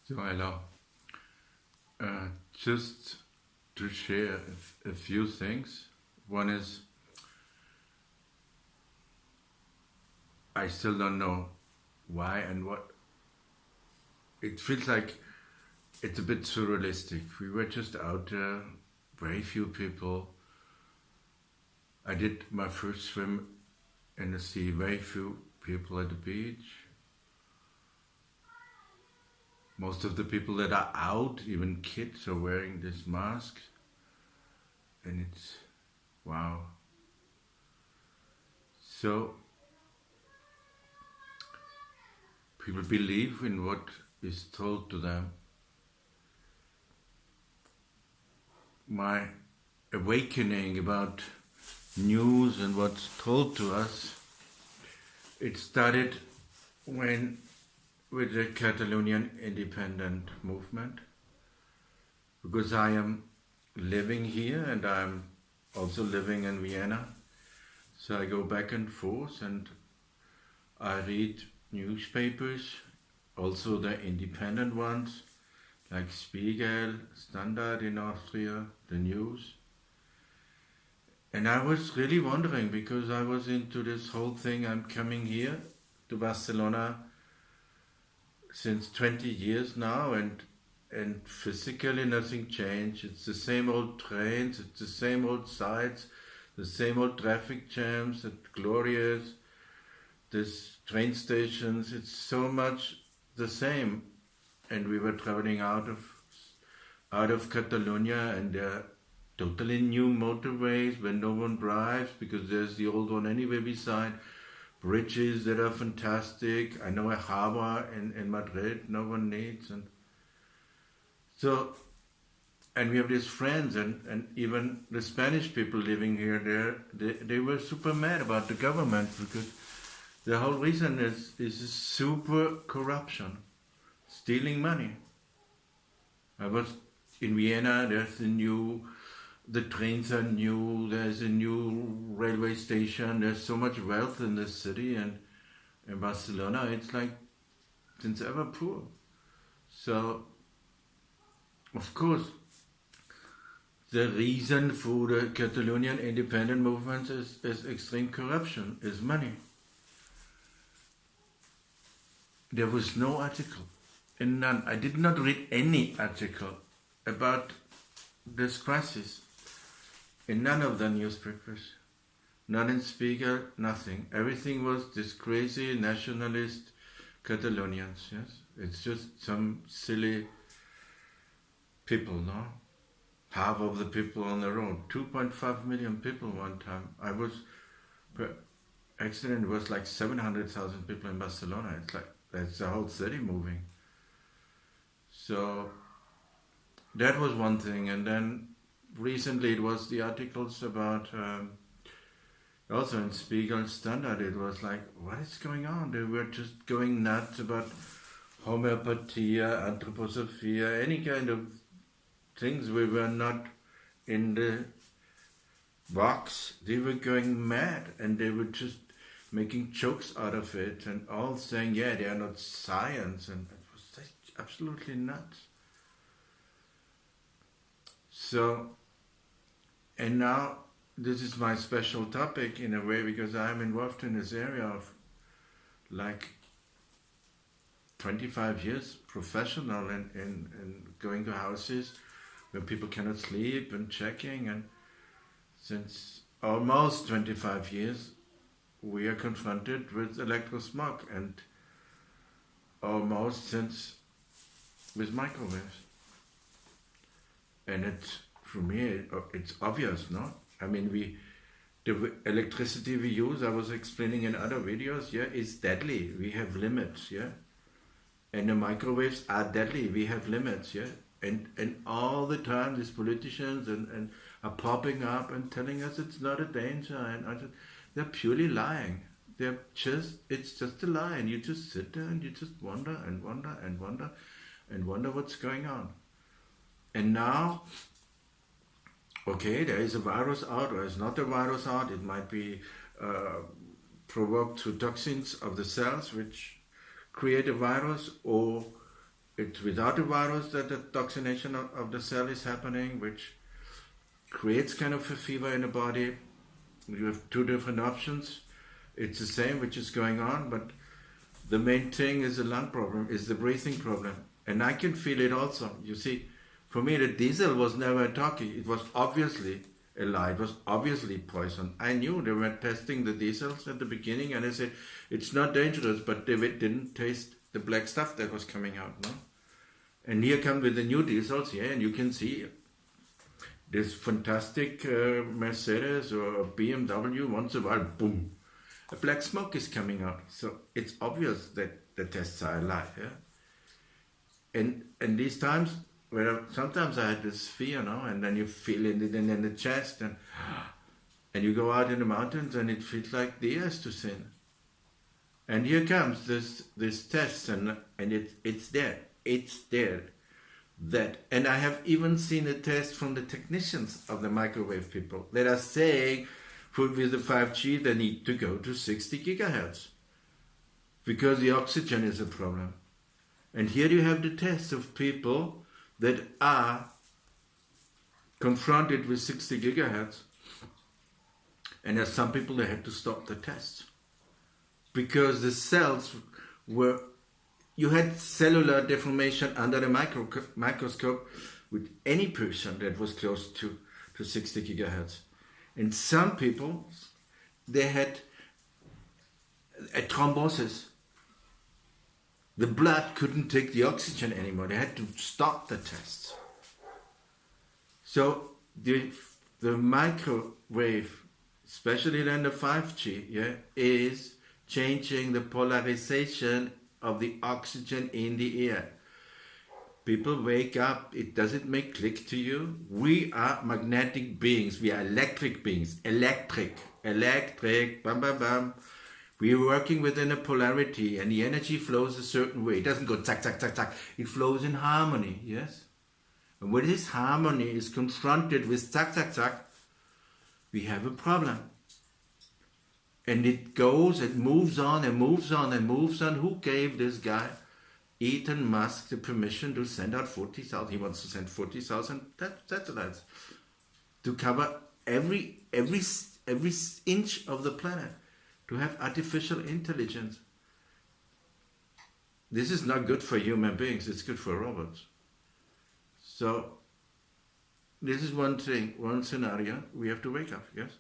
So hello. Just to share a few things. One is I still don't know why and what. It feels like it's a bit surrealistic. We were just out there, very few people. I did my first swim in the sea, very few people at the beach. Most of the people that are out, even kids, are wearing this mask. And it's, wow. So, people believe in what is told to them. My awakening about news and what's told to us, it started with the Catalunian independent movement, because I am living here and I'm also living in Vienna. So I go back and forth and I read newspapers, also the independent ones, like Spiegel, Standard in Austria, the news. And I was really wondering, because I was into this whole thing, I'm coming here to Barcelona since 20 years now, and physically nothing changed. It's the same old trains, it's the same old sites, the same old traffic jams at Glorious, these train stations, it's so much the same. And we were traveling out of Catalonia, and there are totally new motorways where no one drives because there's the old one anyway beside. Bridges that are fantastic. I know a harbor in Madrid no one needs. And so, and we have these friends, and even the Spanish people living here, they were super mad about the government, because the whole reason is super corruption, stealing money. I was in Vienna, the trains are new, there's a new railway station, there's so much wealth in this city, and in Barcelona it's like since ever poor. So, of course, the reason for the Catalonian independent movement is extreme corruption, is money. There was no article, and none. I did not read any article about this crisis in none of the newspapers. Not in Spiegel, nothing. Everything was this crazy nationalist Catalonians, yes? It's just some silly people, no? Half of the people on the road. 2.5 million people one time. Per accident, it was like 700,000 people in Barcelona. It's like, that's the whole city moving. So, that was one thing. And then recently it was the articles about, also in Spiegel Standard, it was like, what is going on? They were just going nuts about homeopathy, anthroposophia, any kind of things. We were not in the box. They were going mad, and they were just making jokes out of it, and all saying, yeah, they are not science, and it was like absolutely nuts. So, and now this is my special topic in a way, because I'm involved in this area of like 25 years professional in going to houses where people cannot sleep and checking, and since almost 25 years we are confronted with electrosmog, and almost since with microwaves. And it's, for me, it's obvious, no? I mean, the electricity we use, I was explaining in other videos, yeah, is deadly. We have limits, yeah? And the microwaves are deadly. We have limits, yeah? And all the time these politicians and are popping up and telling us it's not a danger, and I said, they're purely lying. It's just a lie, and you just sit there and you just wonder and wonder and wonder and wonder what's going on. And now, okay, there is a virus out, or is not a virus out. It might be provoked through toxins of the cells which create a virus, or it's without a virus that the toxination of the cell is happening, which creates kind of a fever in the body. You have two different options. It's the same which is going on, but the main thing is the lung problem, is the breathing problem. And I can feel it also. You see, for me, the diesel was never a talkie. It was obviously a lie. It was obviously poison. I knew they were testing the diesels at the beginning, and I said, it's not dangerous, but they didn't taste the black stuff that was coming out, no? And here come with the new diesels, yeah, and you can see this fantastic Mercedes or BMW, once in a while, boom, a black smoke is coming out. So it's obvious that the tests are a lie, yeah? And these times, where sometimes I had this fear, no, and then you feel it in the chest, and you go out in the mountains, and it feels like the air is too thin. And here comes this test, and it's there. It's there. That, and I have even seen a test from the technicians of the microwave people that are saying with the 5G they need to go to 60 gigahertz because the oxygen is a problem. And here you have the test of people that are confronted with 60 gigahertz, and there's some people that had to stop the tests because the cells were, you had cellular deformation under the microscope with any person that was close to 60 gigahertz. And some people, they had a thrombosis. The blood couldn't take the oxygen anymore. They had to stop the tests. So the microwave, especially then the 5G, yeah, is changing the polarization of the oxygen in the air. People wake up, it doesn't make click to you. We are magnetic beings, we are electric beings, electric, bam, bam, bam. We are working within a polarity, and the energy flows a certain way. It doesn't go tack, tack, tack, tack. It flows in harmony, yes? And when this harmony is confronted with tack, tack, tack, we have a problem. And it goes, it moves on and moves on and moves on. Who gave this guy, Elon Musk, the permission to send out 40,000? He wants to send 40,000 satellites to cover every inch of the planet, to have artificial intelligence. This is not good for human beings, it's good for robots. So, this is one thing, one scenario, we have to wake up, yes?